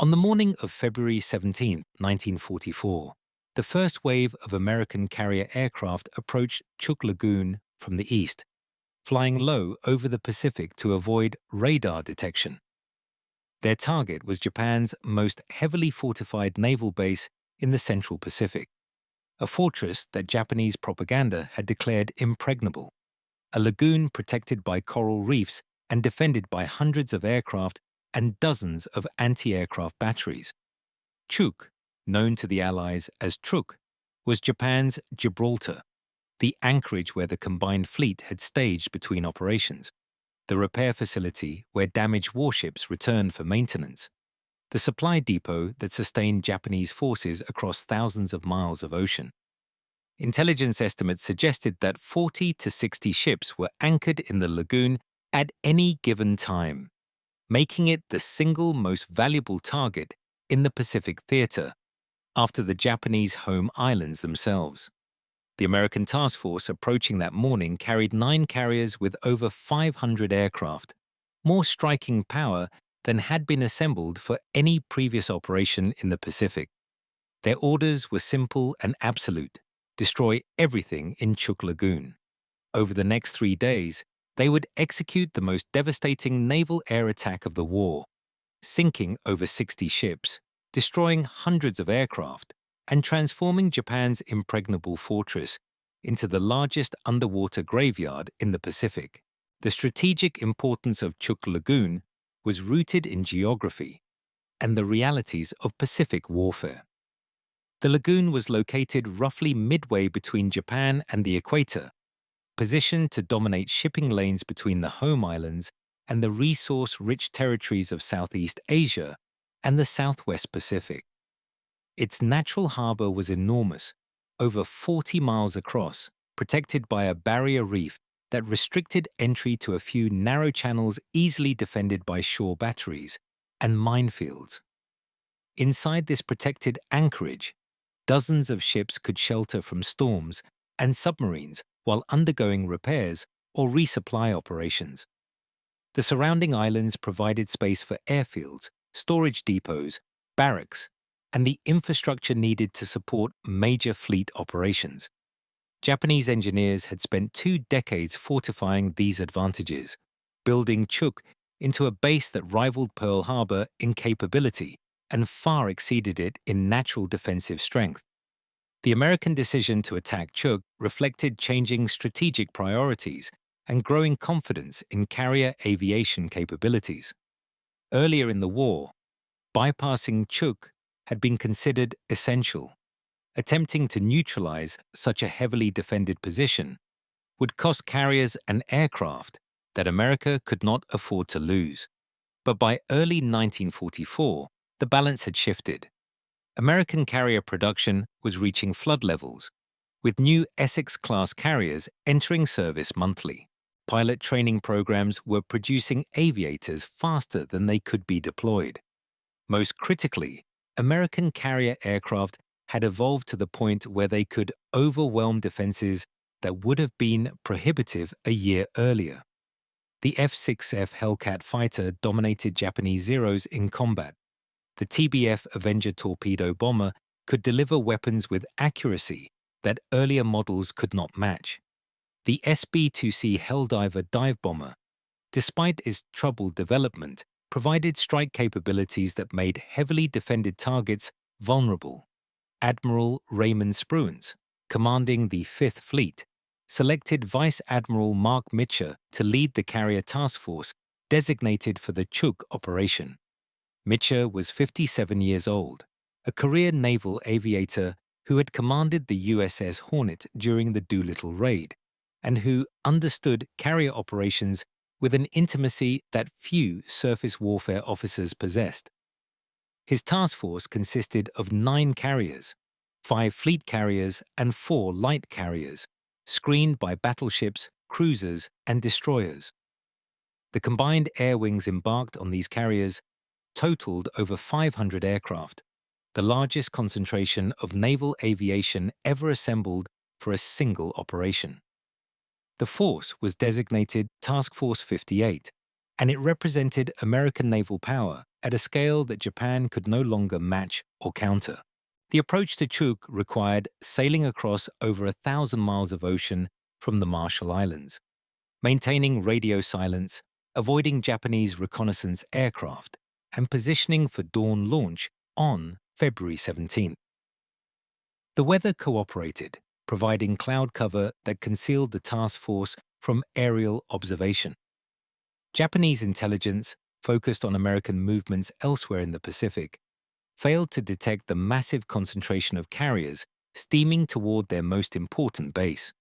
On the morning of February 17, 1944, the first wave of American carrier aircraft approached Chuuk Lagoon from the east, flying low over the Pacific to avoid radar detection. Their target was Japan's most heavily fortified naval base in the Central Pacific, a fortress that Japanese propaganda had declared impregnable, a lagoon protected by coral reefs and defended by hundreds of aircraft and dozens of anti-aircraft batteries. Chuuk, known to the Allies as Truk, was Japan's Gibraltar, the anchorage where the combined fleet had staged between operations, the repair facility where damaged warships returned for maintenance, the supply depot that sustained Japanese forces across thousands of miles of ocean. Intelligence estimates suggested that 40 to 60 ships were anchored in the lagoon at any given time, making it the single most valuable target in the Pacific theater, after the Japanese home islands themselves. The American task force approaching that morning carried 9 carriers with over 500 aircraft, more striking power than had been assembled for any previous operation in the Pacific. Their orders were simple and absolute: destroy everything in Chuuk Lagoon. Over the next 3 days, they would execute the most devastating naval air attack of the war, sinking over 60 ships, destroying hundreds of aircraft, and transforming Japan's impregnable fortress into the largest underwater graveyard in the Pacific. The strategic importance of Chuuk Lagoon was rooted in geography and the realities of Pacific warfare. The lagoon was located roughly midway between Japan and the equator, positioned to dominate shipping lanes between the home islands and the resource-rich territories of Southeast Asia and the Southwest Pacific. Its natural harbor was enormous, over 40 miles across, protected by a barrier reef that restricted entry to a few narrow channels easily defended by shore batteries and minefields. Inside this protected anchorage, dozens of ships could shelter from storms and submarines while undergoing repairs or resupply operations. The surrounding islands provided space for airfields, storage depots, barracks, and the infrastructure needed to support major fleet operations. Japanese engineers had spent 2 decades fortifying these advantages, building Chuuk into a base that rivaled Pearl Harbor in capability and far exceeded it in natural defensive strength. The American decision to attack Chuuk reflected changing strategic priorities and growing confidence in carrier aviation capabilities. Earlier in the war, bypassing Chuuk had been considered essential. Attempting to neutralize such a heavily defended position would cost carriers and aircraft that America could not afford to lose. But by early 1944, the balance had shifted. American carrier production was reaching flood levels, with new Essex-class carriers entering service monthly. Pilot training programs were producing aviators faster than they could be deployed. Most critically, American carrier aircraft had evolved to the point where they could overwhelm defenses that would have been prohibitive a year earlier. The F-6F Hellcat fighter dominated Japanese Zeros in combat. The TBF Avenger torpedo bomber could deliver weapons with accuracy that earlier models could not match. The SB-2C Helldiver dive bomber, despite its troubled development, provided strike capabilities that made heavily defended targets vulnerable. Admiral Raymond Spruance, commanding the 5th Fleet, selected Vice Admiral Mark Mitcher to lead the carrier task force designated for the Chuuk operation. Mitcher was 57 years old, a career naval aviator who had commanded the USS Hornet during the Doolittle raid, and who understood carrier operations with an intimacy that few surface warfare officers possessed. His task force consisted of 9 carriers, 5 fleet carriers and 4 light carriers, screened by battleships, cruisers, and destroyers. The combined air wings embarked on these carriers totaled over 500 aircraft, the largest concentration of naval aviation ever assembled for a single operation. The force was designated Task Force 58, and it represented American naval power at a scale that Japan could no longer match or counter. The approach to Chuuk required sailing across over 1,000 miles of ocean from the Marshall Islands, maintaining radio silence, avoiding Japanese reconnaissance aircraft, and positioning for dawn launch on February 17th. The weather cooperated, providing cloud cover that concealed the task force from aerial observation. Japanese intelligence, focused on American movements elsewhere in the Pacific, failed to detect the massive concentration of carriers steaming toward their most important base.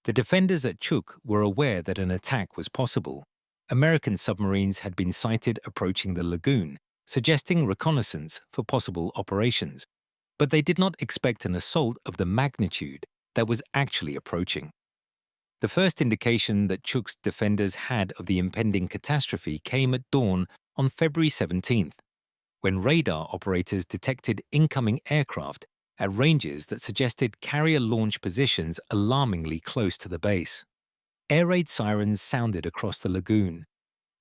The defenders at Chuuk were aware that an attack was possible. American submarines had been sighted approaching the lagoon, suggesting reconnaissance for possible operations, but they did not expect an assault of the magnitude that was actually approaching. The first indication that Chuuk's defenders had of the impending catastrophe came at dawn on February 17th, when radar operators detected incoming aircraft at ranges that suggested carrier launch positions alarmingly close to the base. Air raid sirens sounded across the lagoon.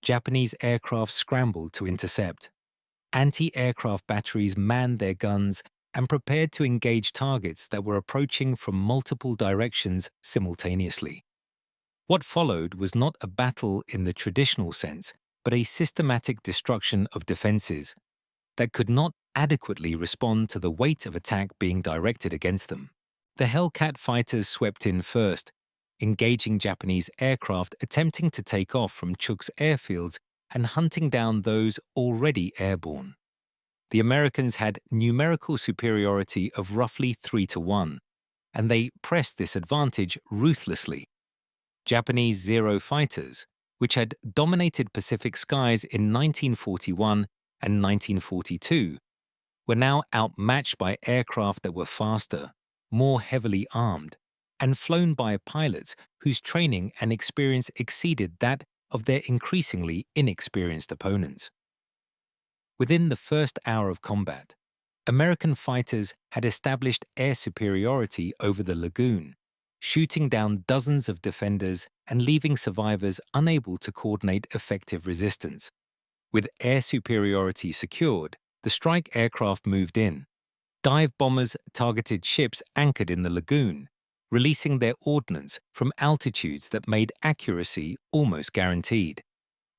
Japanese aircraft scrambled to intercept. Anti-aircraft batteries manned their guns and prepared to engage targets that were approaching from multiple directions simultaneously. What followed was not a battle in the traditional sense, but a systematic destruction of defenses that could not adequately respond to the weight of attack being directed against them. The Hellcat fighters swept in first, engaging Japanese aircraft attempting to take off from Chuuk's airfields and hunting down those already airborne. The Americans had numerical superiority of roughly 3-1, and they pressed this advantage ruthlessly. Japanese Zero fighters, which had dominated Pacific skies in 1941 and 1942, were now outmatched by aircraft that were faster, more heavily armed, and flown by pilots whose training and experience exceeded that of their increasingly inexperienced opponents. Within the first hour of combat, American fighters had established air superiority over the lagoon, shooting down dozens of defenders and leaving survivors unable to coordinate effective resistance. With air superiority secured, the strike aircraft moved in. Dive bombers targeted ships anchored in the lagoon, releasing their ordnance from altitudes that made accuracy almost guaranteed.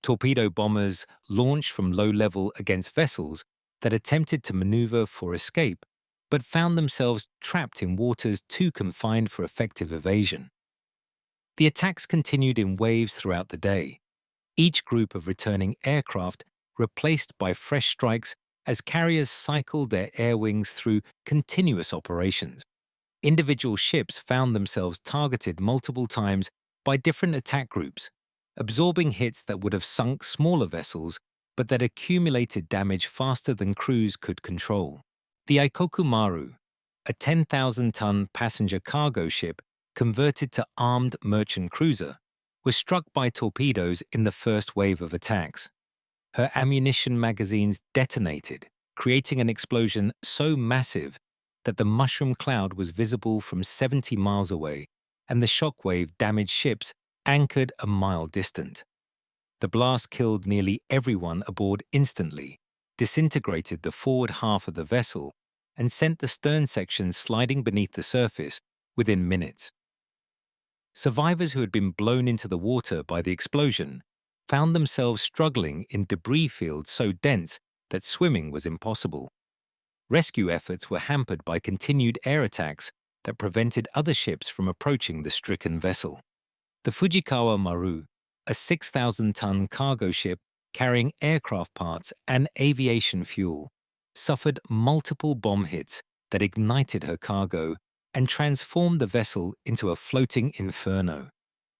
Torpedo bombers launched from low level against vessels that attempted to maneuver for escape, but found themselves trapped in waters too confined for effective evasion. The attacks continued in waves throughout the day, each group of returning aircraft replaced by fresh strikes as carriers cycled their air wings through continuous operations. Individual ships found themselves targeted multiple times by different attack groups, absorbing hits that would have sunk smaller vessels but that accumulated damage faster than crews could control. The Ikoku Maru, a 10,000-ton passenger cargo ship converted to armed merchant cruiser, was struck by torpedoes in the first wave of attacks. Her ammunition magazines detonated, creating an explosion so massive that the mushroom cloud was visible from 70 miles away, and the shockwave damaged ships anchored a mile distant. The blast killed nearly everyone aboard instantly, disintegrated the forward half of the vessel, and sent the stern section sliding beneath the surface within minutes. Survivors who had been blown into the water by the explosion found themselves struggling in debris fields so dense that swimming was impossible. Rescue efforts were hampered by continued air attacks that prevented other ships from approaching the stricken vessel. The Fujikawa Maru, a 6,000-ton cargo ship carrying aircraft parts and aviation fuel, suffered multiple bomb hits that ignited her cargo and transformed the vessel into a floating inferno.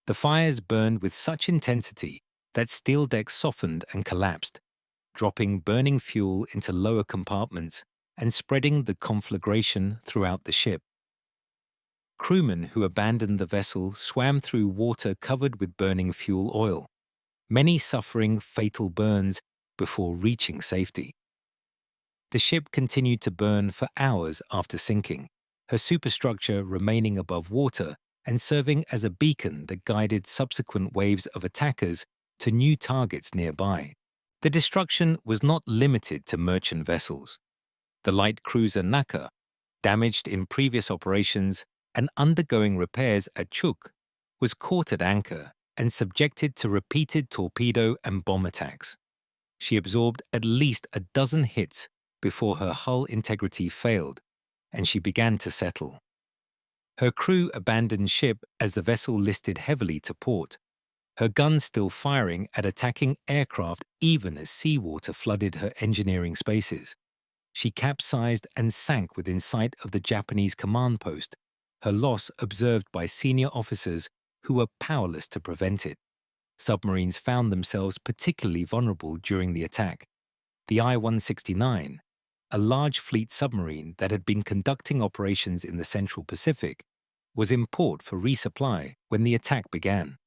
The fires burned with such intensity that steel decks softened and collapsed, dropping burning fuel into lower compartments and spreading the conflagration throughout the ship. Crewmen who abandoned the vessel swam through water covered with burning fuel oil, many suffering fatal burns before reaching safety. The ship continued to burn for hours after sinking, her superstructure remaining above water and serving as a beacon that guided subsequent waves of attackers to new targets nearby. The destruction was not limited to merchant vessels. The light cruiser Naka, damaged in previous operations and undergoing repairs at Chuuk, was caught at anchor and subjected to repeated torpedo and bomb attacks. She absorbed at least a dozen hits before her hull integrity failed, and she began to settle. Her crew abandoned ship as the vessel listed heavily to port, her guns still firing at attacking aircraft even as seawater flooded her engineering spaces. She capsized and sank within sight of the Japanese command post, her loss observed by senior officers who were powerless to prevent it. Submarines found themselves particularly vulnerable during the attack. The I-169, a large fleet submarine that had been conducting operations in the Central Pacific, was in port for resupply when the attack began.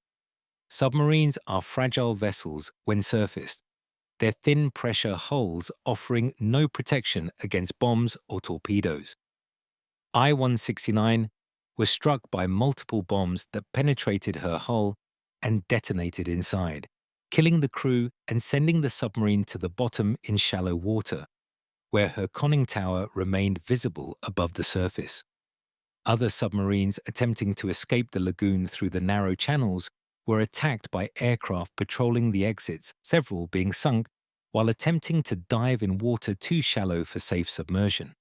Submarines are fragile vessels when surfaced, their thin pressure hulls offering no protection against bombs or torpedoes. I-169 was struck by multiple bombs that penetrated her hull and detonated inside, killing the crew and sending the submarine to the bottom in shallow water, where her conning tower remained visible above the surface. Other submarines attempting to escape the lagoon through the narrow channels were attacked by aircraft patrolling the exits, several being sunk while attempting to dive in water too shallow for safe submersion.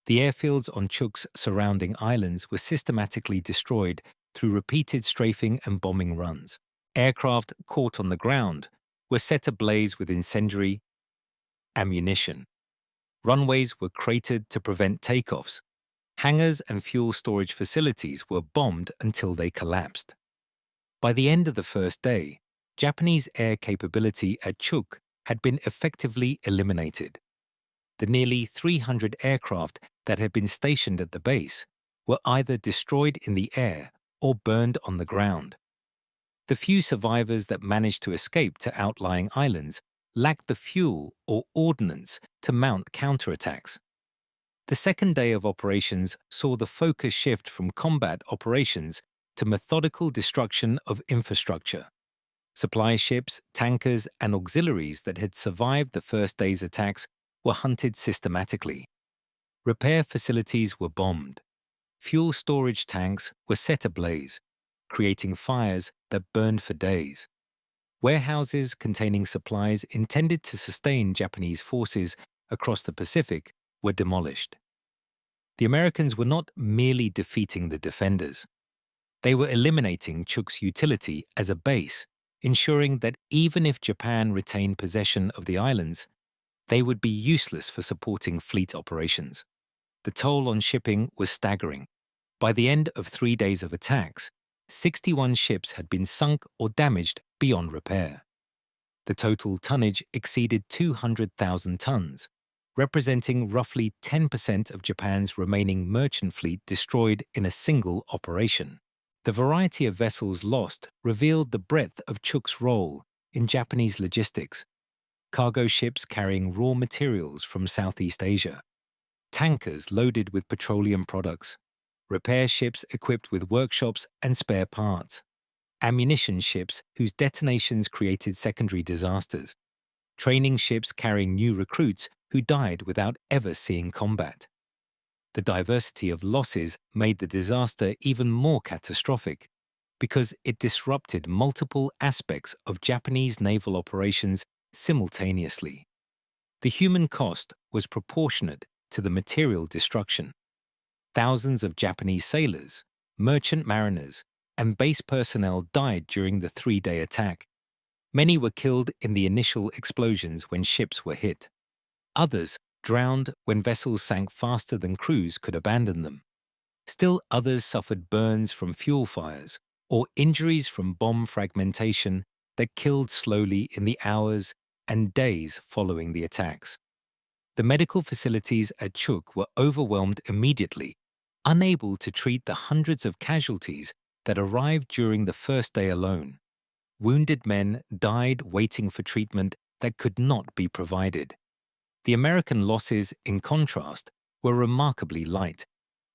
The airfields on Chuuk's surrounding islands were systematically destroyed through repeated strafing and bombing runs. Aircraft caught on the ground were set ablaze with incendiary ammunition. Runways were cratered to prevent takeoffs. Hangars and fuel storage facilities were bombed until they collapsed. By the end of the first day, Japanese air capability at Chuuk had been effectively eliminated. The nearly 300 aircraft that had been stationed at the base were either destroyed in the air or burned on the ground. The few survivors that managed to escape to outlying islands lacked the fuel or ordnance to mount counterattacks. The second day of operations saw the focus shift from combat operations to methodical destruction of infrastructure. Supply ships, tankers, and auxiliaries that had survived the first day's attacks were hunted systematically. Repair facilities were bombed. Fuel storage tanks were set ablaze, creating fires that burned for days. Warehouses containing supplies intended to sustain Japanese forces across the Pacific were demolished. The Americans were not merely defeating the defenders. They were eliminating Chuuk's utility as a base, ensuring that even if Japan retained possession of the islands, they would be useless for supporting fleet operations. The toll on shipping was staggering. By the end of 3 days of attacks, 61 ships had been sunk or damaged beyond repair. The total tonnage exceeded 200,000 tons, representing roughly 10% of Japan's remaining merchant fleet destroyed in a single operation. The variety of vessels lost revealed the breadth of Chuuk's role in Japanese logistics. Cargo ships carrying raw materials from Southeast Asia, tankers loaded with petroleum products, repair ships equipped with workshops and spare parts, ammunition ships whose detonations created secondary disasters, training ships carrying new recruits who died without ever seeing combat. The diversity of losses made the disaster even more catastrophic because it disrupted multiple aspects of Japanese naval operations simultaneously. The human cost was proportionate to the material destruction. Thousands of Japanese sailors, merchant mariners, and base personnel died during the 3-day attack. Many were killed in the initial explosions when ships were hit. Others drowned when vessels sank faster than crews could abandon them. Still others suffered burns from fuel fires or injuries from bomb fragmentation that killed slowly in the hours and days following the attacks. The medical facilities at Chuuk were overwhelmed immediately, unable to treat the hundreds of casualties that arrived during the first day alone. Wounded men died waiting for treatment that could not be provided. The American losses, in contrast, were remarkably light.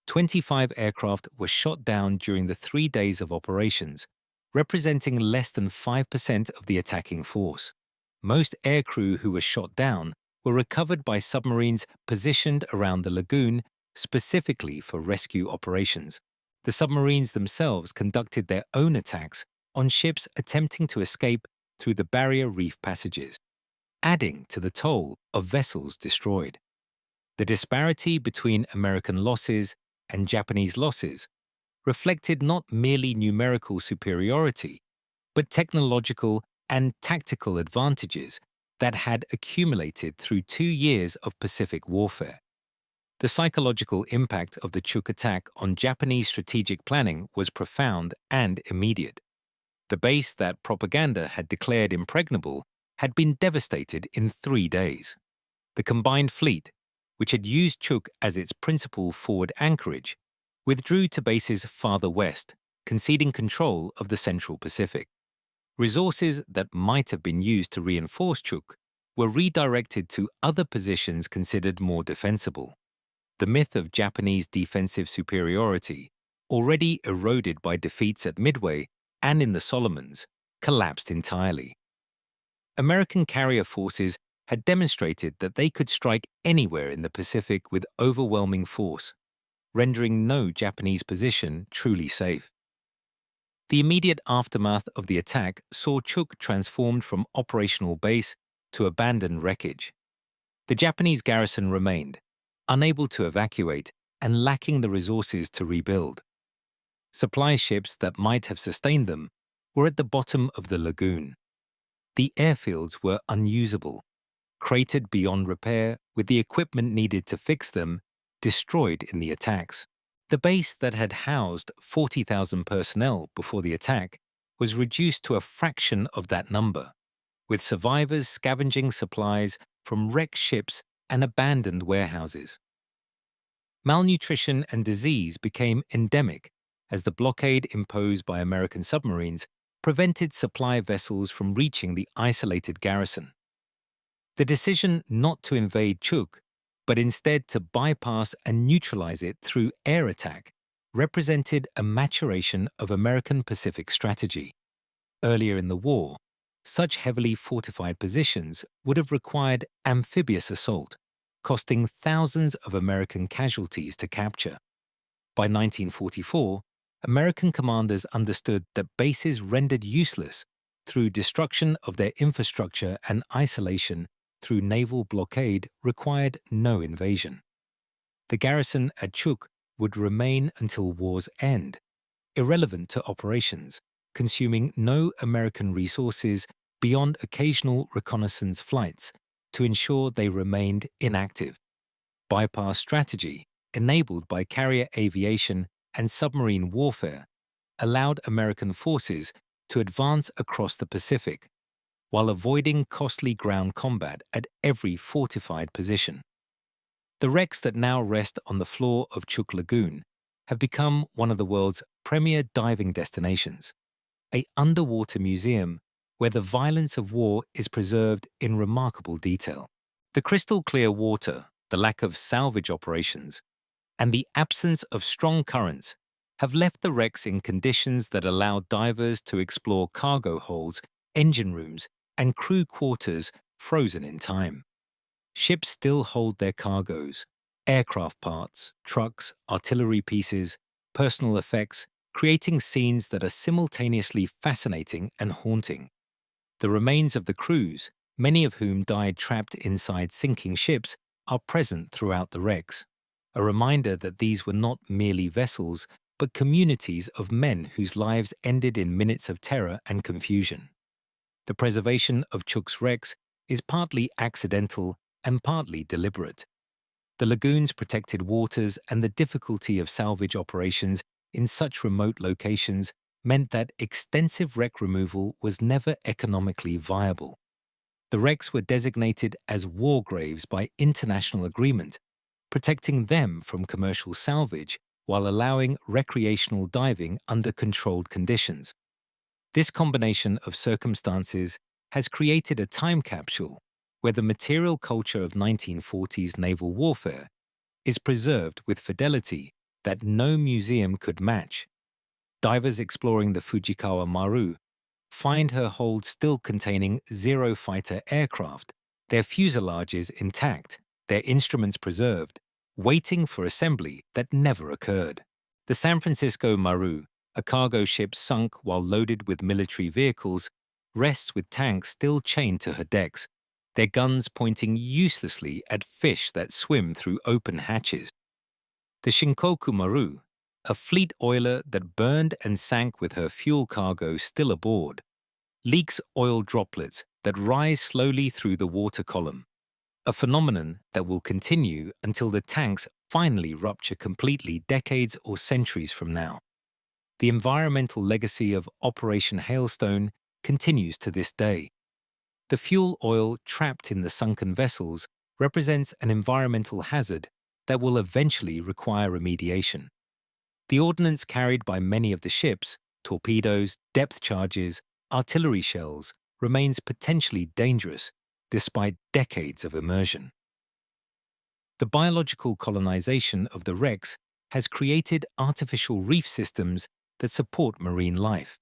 25 aircraft were shot down during the 3 days of operations, representing less than 5% of the attacking force. most aircrew who were shot down were recovered by submarines positioned around the lagoon specifically for rescue operations. The submarines themselves conducted their own attacks on ships attempting to escape through the barrier reef passages, adding to the toll of vessels destroyed. The disparity between American losses and Japanese losses reflected not merely numerical superiority, but technological and tactical advantages that had accumulated through 2 years of Pacific warfare. The psychological impact of the Chuuk attack on Japanese strategic planning was profound and immediate. The base that propaganda had declared impregnable had been devastated in 3 days. The combined fleet, which had used Chuuk as its principal forward anchorage, withdrew to bases farther west, conceding control of the Central Pacific. Resources that might have been used to reinforce Chuuk were redirected to other positions considered more defensible. The myth of Japanese defensive superiority, already eroded by defeats at Midway and in the Solomons, collapsed entirely. American carrier forces had demonstrated that they could strike anywhere in the Pacific with overwhelming force, rendering no Japanese position truly safe. The immediate aftermath of the attack saw Chuuk transformed from operational base to abandoned wreckage. The Japanese garrison remained, unable to evacuate and lacking the resources to rebuild. Supply ships that might have sustained them were at the bottom of the lagoon. The airfields were unusable, cratered beyond repair with the equipment needed to fix them destroyed in the attacks. The base that had housed 40,000 personnel before the attack was reduced to a fraction of that number, with survivors scavenging supplies from wrecked ships and abandoned warehouses. Malnutrition and disease became endemic as the blockade imposed by American submarines prevented supply vessels from reaching the isolated garrison. The decision not to invade Chuuk, but instead to bypass and neutralize it through air attack, represented a maturation of American Pacific strategy. Earlier in the war, such heavily fortified positions would have required amphibious assault, costing thousands of American casualties to capture. By 1944, American commanders understood that bases rendered useless through destruction of their infrastructure and isolation through naval blockade required no invasion. The garrison at Chuuk would remain until war's end, irrelevant to operations, consuming no American resources beyond occasional reconnaissance flights to ensure they remained inactive. Bypass strategy, enabled by carrier aviation and submarine warfare, allowed American forces to advance across the Pacific, while avoiding costly ground combat at every fortified position. The wrecks that now rest on the floor of Chuuk Lagoon have become one of the world's premier diving destinations, an underwater museum where the violence of war is preserved in remarkable detail. The crystal-clear water, the lack of salvage operations, and the absence of strong currents have left the wrecks in conditions that allow divers to explore cargo holds, engine rooms, and crew quarters frozen in time. Ships still hold their cargoes, aircraft parts, trucks, artillery pieces, personal effects, creating scenes that are simultaneously fascinating and haunting. The remains of the crews, many of whom died trapped inside sinking ships, are present throughout the wrecks, a reminder that these were not merely vessels, but communities of men whose lives ended in minutes of terror and confusion. The preservation of Chuuk's wrecks is partly accidental and partly deliberate. The lagoon's protected waters and the difficulty of salvage operations in such remote locations meant that extensive wreck removal was never economically viable. The wrecks were designated as war graves by international agreement, protecting them from commercial salvage while allowing recreational diving under controlled conditions. This combination of circumstances has created a time capsule where the material culture of 1940s naval warfare is preserved with fidelity that no museum could match. Divers exploring the Fujikawa Maru, find her hold still containing 0 fighter aircraft, their fuselages intact, their instruments preserved, waiting for assembly that never occurred. The San Francisco Maru, a cargo ship sunk while loaded with military vehicles, rests with tanks still chained to her decks, their guns pointing uselessly at fish that swim through open hatches. The Shinkoku Maru, a fleet oiler that burned and sank with her fuel cargo still aboard, leaks oil droplets that rise slowly through the water column, a phenomenon that will continue until the tanks finally rupture completely decades or centuries from now. The environmental legacy of Operation Hailstone continues to this day. The fuel oil trapped in the sunken vessels represents an environmental hazard that will eventually require remediation. The ordnance carried by many of the ships, torpedoes, depth charges, artillery shells, remains potentially dangerous despite decades of immersion. The biological colonization of the wrecks has created artificial reef systems that support marine life,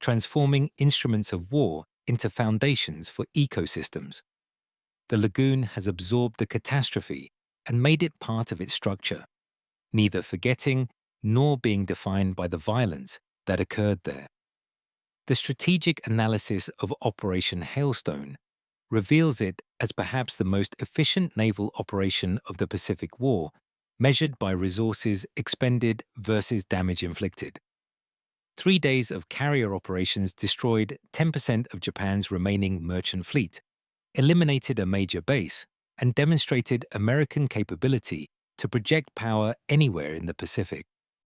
transforming instruments of war into foundations for ecosystems. The lagoon has absorbed the catastrophe and made it part of its structure, neither forgetting nor being defined by the violence that occurred there. The strategic analysis of Operation Hailstone reveals it as perhaps the most efficient naval operation of the Pacific War, measured by resources expended versus damage inflicted. 3 days of carrier operations destroyed 10% of Japan's remaining merchant fleet, eliminated a major base, and demonstrated American capability to project power anywhere in the Pacific.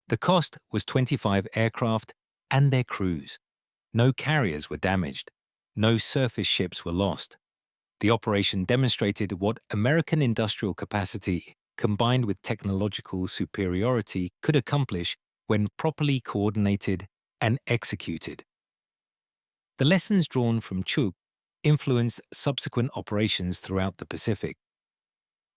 The cost was 25 aircraft and their crews. No carriers were damaged. No surface ships were lost. The operation demonstrated what American industrial capacity, combined with technological superiority, could accomplish when properly coordinated and executed. The lessons drawn from Chuuk influence subsequent operations throughout the Pacific.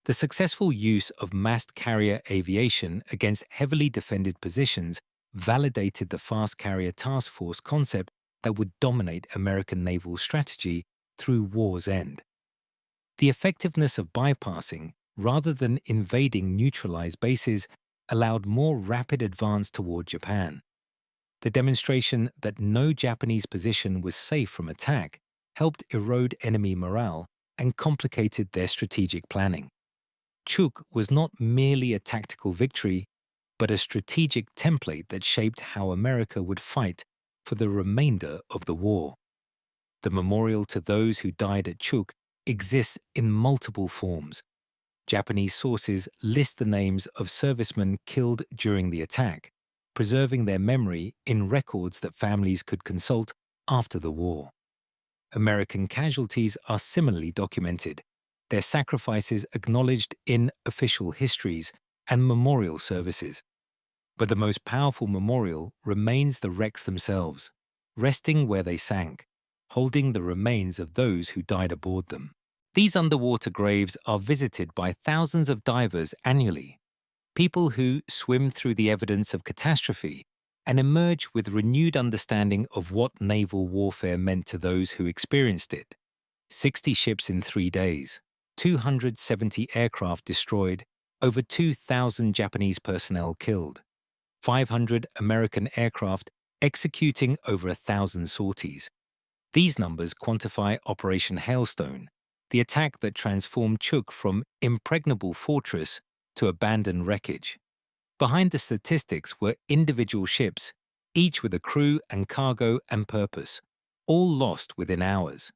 The successful use of massed carrier aviation against heavily defended positions validated the fast carrier task force concept that would dominate American naval strategy through war's end. The effectiveness of bypassing, rather than invading neutralized bases, allowed more rapid advance toward Japan. The demonstration that no Japanese position was safe from attack helped erode enemy morale and complicated their strategic planning. Chuuk was not merely a tactical victory, but a strategic template that shaped how America would fight for the remainder of the war. The memorial to those who died at Chuuk exists in multiple forms. Japanese sources list the names of servicemen killed during the attack, preserving their memory in records that families could consult after the war. American casualties are similarly documented, their sacrifices acknowledged in official histories and memorial services. But the most powerful memorial remains the wrecks themselves, resting where they sank, holding the remains of those who died aboard them. These underwater graves are visited by thousands of divers annually, people who swim through the evidence of catastrophe and emerge with renewed understanding of what naval warfare meant to those who experienced it. 60 ships in 3 days, 270 aircraft destroyed, over 2,000 Japanese personnel killed, 500 American aircraft executing over 1,000 sorties. These numbers quantify Operation Hailstone, the attack that transformed Chuuk from impregnable fortress to abandoned wreckage. Behind the statistics were individual ships, each with a crew and cargo and purpose, all lost within hours.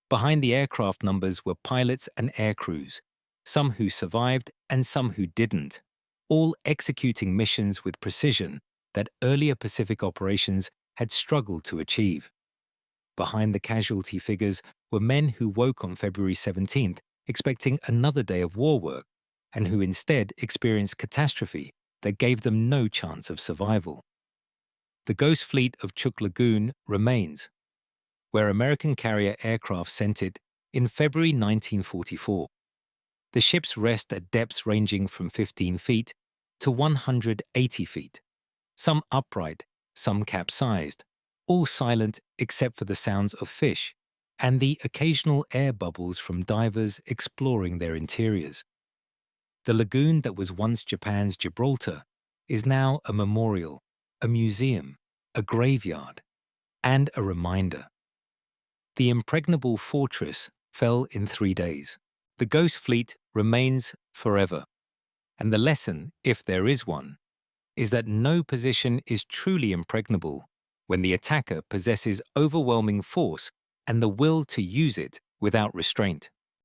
Behind the aircraft numbers were pilots and air crews, some who survived and some who didn't, all executing missions with precision that earlier Pacific operations had struggled to achieve. Behind the casualty figures were men who woke on February 17th expecting another day of war work, and who instead experienced catastrophe that gave them no chance of survival. The ghost fleet of Chuuk Lagoon remains, where American carrier aircraft sent it in February 1944. The ships rest at depths ranging from 15 feet to 180 feet, some upright, some capsized, all silent except for the sounds of fish and the occasional air bubbles from divers exploring their interiors. The lagoon that was once Japan's Gibraltar is now a memorial, a museum, a graveyard, and a reminder. The impregnable fortress fell in 3 days. The ghost fleet remains forever. And the lesson, if there is one, is that no position is truly impregnable when the attacker possesses overwhelming force and the will to use it without restraint.